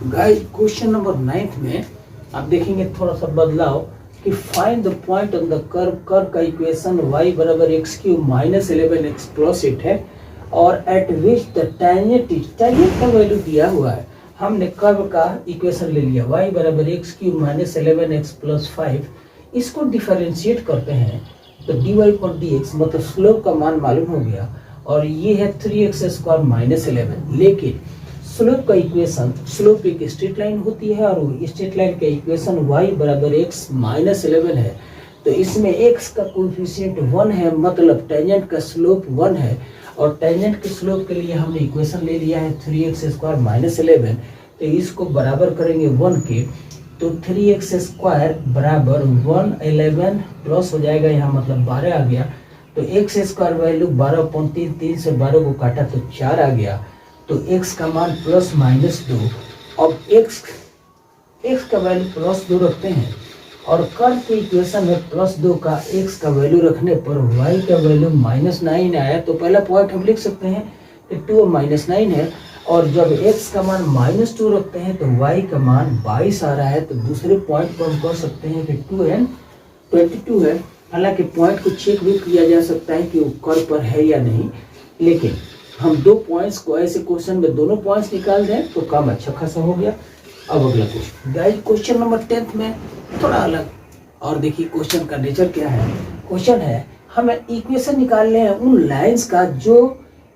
Guys question number 9 में आप देखेंगे थोड़ा सा बदलाव कि find the point on the curve. Curve का इक्वेशन y बराबर x cube minus 11x plus 8 है और एट विच द टेंजेंट का वैल्यू दिया हुआ है। हमने कर्व का इक्वेशन ले लिया y बराबर x cube minus 11x plus 5। इसको डिफरेंशिएट करते हैं तो dy पर dx मतलब स्लोप का मान मालूम हो गया और ये है 3x स्क्वायर माइनस 11। लेकिन स्लोप का इक्वेशन, स्लोप एक स्ट्रेट लाइन होती है और स्ट्रेट लाइन का इक्वेशन y बराबर x माइनस 11 है। तो इसमें x का कोएफिशिएंट 1 है, मतलब टेंजेंट का स्लोप 1 है और टेंजेंट के स्लोप के लिए हमने इक्वेशन ले लिया है 3x स्क्वायर माइनस 11। तो इसको बराबर करेंगे 1 के, तो 3x स्क्वायर बराबर 111 प्लस हो जाएगा यहाँ, मतलब 12 आ गया। तो x स्क्वायर वैल्यू 12/3, 3 से 12 को काटा तो 4 आ गया। तो x का मान प्लस माइनस 2। अब x का वैल्यू प्लस 2 रखते हैं और कर्व के इक्वेशन में प्लस 2 का x का वैल्यू रखने पर y का वैल्यू माइनस 9 आया। तो पहला पॉइंट हम लिख सकते हैं कि 2 माइनस 9 है और जब x का मान माइनस 2 रखते हैं तो y का मान 22 आ रहा है। तो दूसरे पॉइंट को हम कह सकते हैं कि 2 and 22 है। हालांकि पॉइंट को चेक भी किया जा सकता है कि वो कर्व पर है या नहीं, लेकिन हम दो पॉइंट्स को ऐसे क्वेश्चन में दोनों पॉइंट्स निकाल दें तो काम अच्छा खासा हो गया। अब अगला क्वेश्चन गाइस, क्वेश्चन नंबर 10 में थोड़ा अलग, और देखिए क्वेश्चन का नेचर क्या है। क्वेश्चन है हमें इक्वेशन निकालने हैं उन लाइंस का जो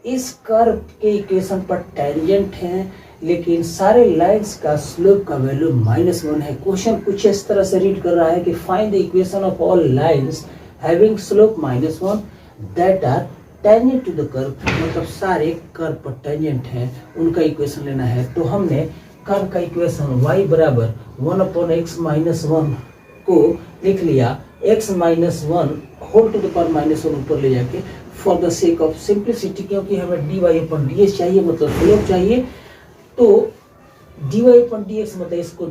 इस कर्व के इक्वेशन पर टेंजेंट हैं, लेकिन सारे लाइंस का स्लोप का वैल्यू -1 है। क्वेश्चन कुछ इस तरह से रीड कर रहा है कि find the equation of all lines having slope -1 that are tangent to the curve, मतलब सारे कर्व पर टेंजेंट हैं, उनका इक्वेशन लेना है। तो हमने कर्व का इक्वेशन y बराबर 1/x माइनस 1 को लिख लिया, x minus 1 whole to the power -1 ऊपर ले जाके for the sake of simplicity, क्योंकि हमें dy पर dx चाहिए, मतलब स्लोप चाहिए। तो dy पर dx मतलब इसको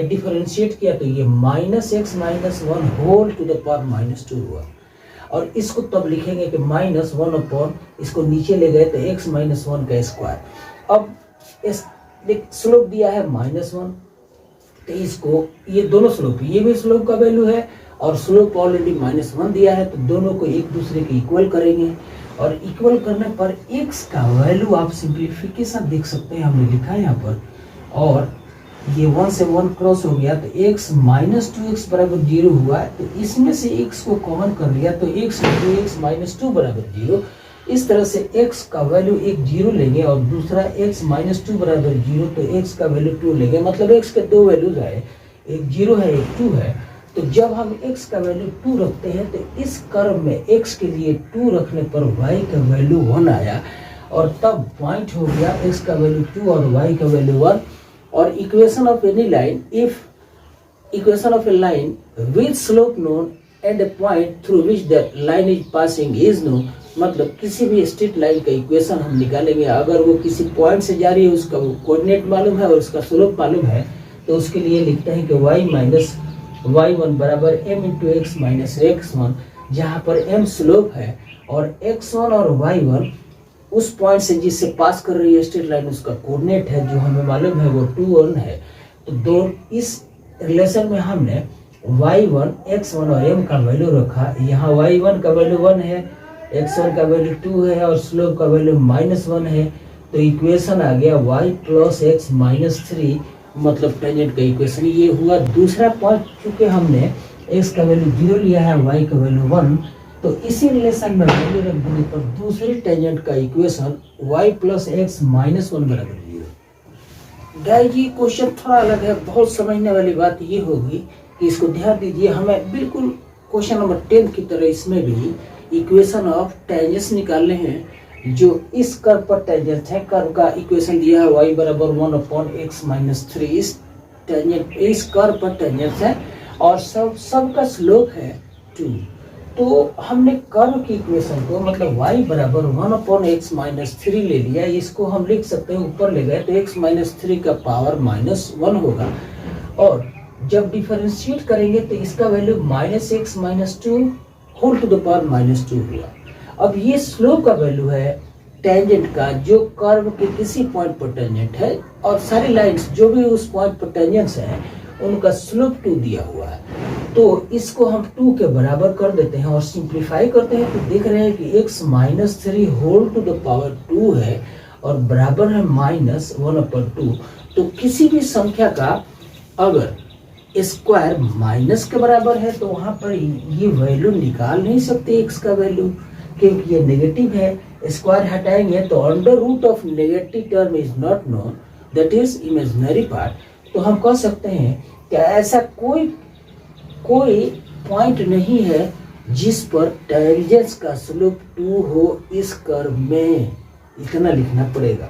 डिफरेंशिएट किया तो ये -x minus 1 whole to the power -2 हुआ। और इसको तब लिखेंगे कि -1 इसको नीचे ले गए तो x माइनस 1 का स्क्वायर। अब इस स्लोप दिया है -1, तो इसको ये दोनों स्लोप, ये भी स्लोप का वैल्यू है और स्लोप ऑलरेडी -1 दिया है, तो दोनों को एक दूसरे के इक्वल करेंगे और इक्वल करने पर x का वैल्यू आप सिंप्लीफिकेशन देख सकते हैं, हमने लिखा है यहाँ पर, और ये 1 से 1 क्रॉस हो गया तो x माइनस 2x बराबर 0 हुआ। तो इसमें से x को कॉमन कर लिया तो x माइनस 2 बराबर 0। इस तरह से x का वैल्यू एक 0 लेंगे और दूसरा x माइनस 2 बराबर 0, तो x का वैल्यू 2 लेंगे, मतलब x के दो वैल्यूज आए, एक 0 है एक 2 है। तो जब हम x का वैल्यू 2 रखते हैं तो इस कर्व में x के लिए 2 रखने पर y का वैल्यू 1 आया और तब पॉइंट हो गया x का वैल्यू 2 और y का वैल्यू 1। और equation of any line, if equation of A line with slope known and A point through which the line is passing is known, मतलब किसी भी स्ट्रेट लाइन का इक्वेशन हम निकालेंगे अगर वो किसी पॉइंट से जा रही है, उसका कोऑर्डिनेट मालूम है और उसका स्लोप मालूम है, तो उसके लिए लिखते हैं कि y माइनस y1 बराबर m into x minus x1, जहाँ पर m स्लोप है और x1 और y1 उस पॉइंट से जिससे पास कर रही है स्ट्रेट लाइन, उसका कोऑर्डिनेट है जो हमें मालूम है वो 2 1 है। तो दो इस रिलेशन में हमने y1 x1 और m का वैल्यू रखा। यहाँ y1 का वैल्यू 1 है, x1 का वैल्यू 2 है और स्लोप का वैल्यू -1 है। तो इक्वेशन आ गया y प्लस x माइनस 3, मतलब टेंजेंट का इक्वेशन ये हुआ। दूसरा पॉइंट चूंकि हमने x का वैल्यू 0 लिया है, y का वैल्यू 1, तो इसी रिलेशन में वैल्यू रख देने पर दूसरी टेंजेंट का equation y plus x minus 1 बराबर 0। गाइस ये क्वेश्चन थोड़ा अलग है, बहुत समझने वाली बात ये होगी कि इसको ध्यान दीजिए। हमें बिल्कुल क्वेश्चन नंबर 10 की तरह इसमें भी इक्वेशन ऑफ टेंजेंट्स निकालने हैं जो इस कर्व पर टेंजेंट है। कर्व का इक्वेशन दिया है y बराबर 1/x माइनस 3, इस टेंजेंट इस कर्व पर टेंजेंट है और सबका स्लोप है 2। तो हमने कर्व की इक्वेशन को मतलब y बराबर 1/x माइनस 3 ले लिया। इसको हम लिख सकते हैं, ऊपर ले गए तो x माइनस 3 का पावर -1 होगा और जब डिफरेंशिएट करेंगे तो इसका value -x minus 2 whole to the power -2 हुआ। अब ये स्लोप का वैल्यू है टेंजेंट का जो कर्व के किसी पॉइंट पर टेंजेंट है और सारी लाइंस जो भी उस पॉइंट पर टेंजेंट्स हैं उनका स्लोप 2 दिया हुआ है, तो इसको हम 2 के बराबर कर देते हैं और सिंप्लीफाई करते हैं तो देख रहे हैं कि x minus 3 whole to the power 2 है और बराबर है माइनस 1/2। तो किसी भी संख्या का अगर स्क्वायर माइनस के बराबर है तो वहां पर ये वैल्यू निकाल नहीं सकते x का वैल्यू, क्योंकि ये नेगेटिव है। स्क्वायर हटाएंगे तो under root of negative term is not known, that is imaginary part. तो हम कह सकते हैं कि ऐसा कोई पॉइंट नहीं है जिस पर टेंजेंट्स का स्लोप 2 हो इस कर्व में, इतना लिखना पड़ेगा।